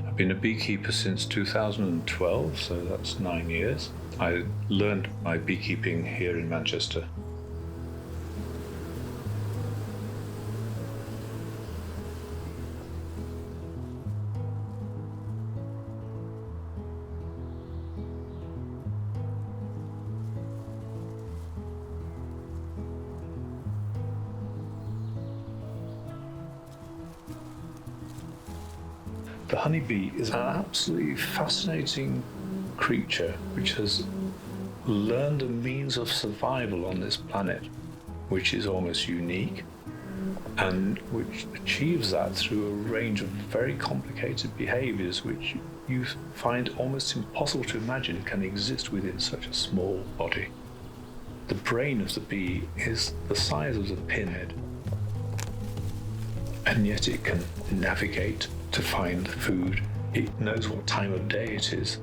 I've been a beekeeper since 2012, so that's 9 years. I learned my beekeeping here in Manchester. The honeybee is an absolutely fascinating creature which has learned a means of survival on this planet, which is almost unique, and which achieves that through a range of very complicated behaviors which you find almost impossible to imagine can exist within such a small body. The brain of the bee is the size of the pinhead, and yet it can navigate to find food. It knows what time of day it is.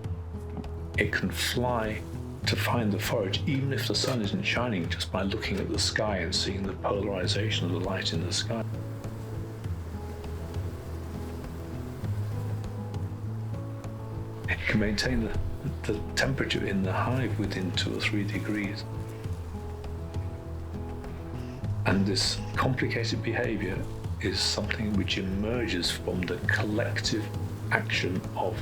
It can fly to find the forage, even if the sun isn't shining, just by looking at the sky and seeing the polarization of the light in the sky. It can maintain the temperature in the hive within 2 or 3 degrees. And this complicated behavior is something which emerges from the collective action of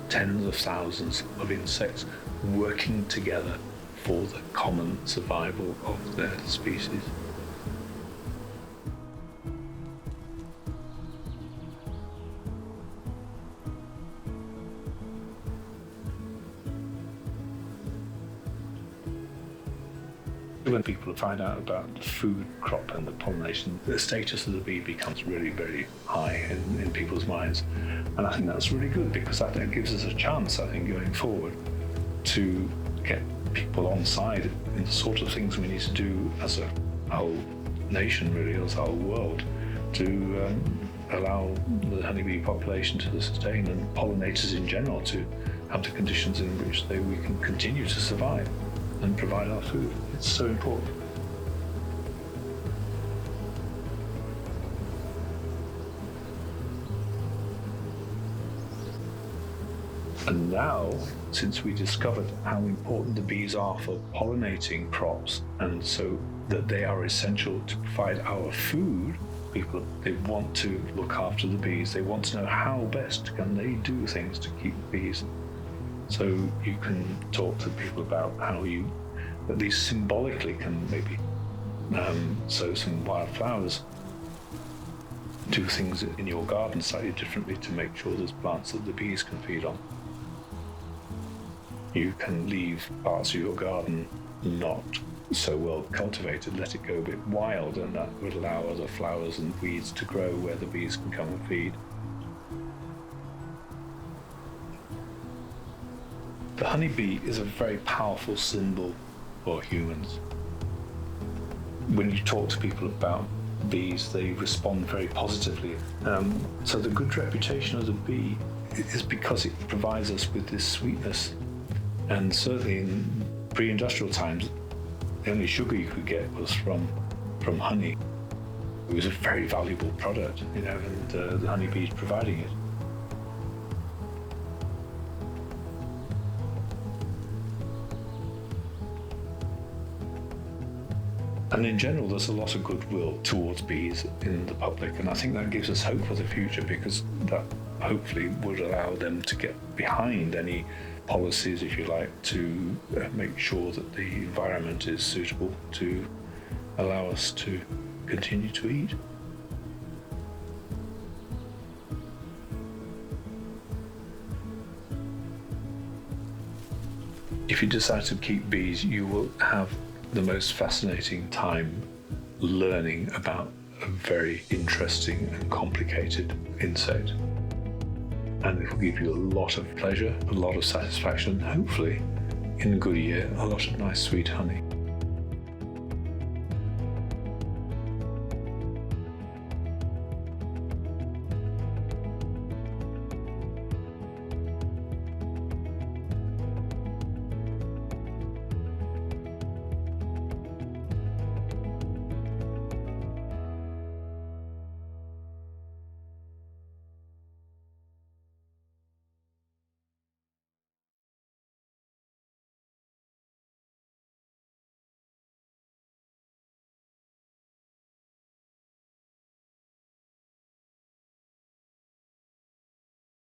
tens of thousands of insects working together for the common survival of their species. When people find out about the food crop and the pollination, the status of the bee becomes really, very high in people's minds. And I think that's really good, because that gives us a chance, I think, going forward to get people on side in the sort of things we need to do as a whole nation, really, as a whole world, to allow the honeybee population to sustain, and pollinators in general to have the conditions in which we can continue to survive and provide our food. It's so important. And now, since we discovered how important the bees are for pollinating crops, and so that they are essential to provide our food, they want to look after the bees. They want to know how best can they do things to keep bees. So you can talk to people about how you, at least symbolically, can maybe sow some wildflowers, do things in your garden slightly differently to make sure there's plants that the bees can feed on. You can leave parts of your garden not so well cultivated, let it go a bit wild, and that would allow other flowers and weeds to grow where the bees can come and feed. The honeybee is a very powerful symbol for humans. When you talk to people about bees, they respond very positively. So the good reputation of the bee is because it provides us with this sweetness. And certainly in pre-industrial times, the only sugar you could get was from honey. It was a very valuable product, and the honeybee is providing it. And in general, there's a lot of goodwill towards bees in the public, and I think that gives us hope for the future, because that hopefully would allow them to get behind any policies, if you like, to make sure that the environment is suitable to allow us to continue to eat. If you decide to keep bees, you will have the most fascinating time learning about a very interesting and complicated insect. And it will give you a lot of pleasure, a lot of satisfaction, hopefully, in good year, a lot of nice sweet honey.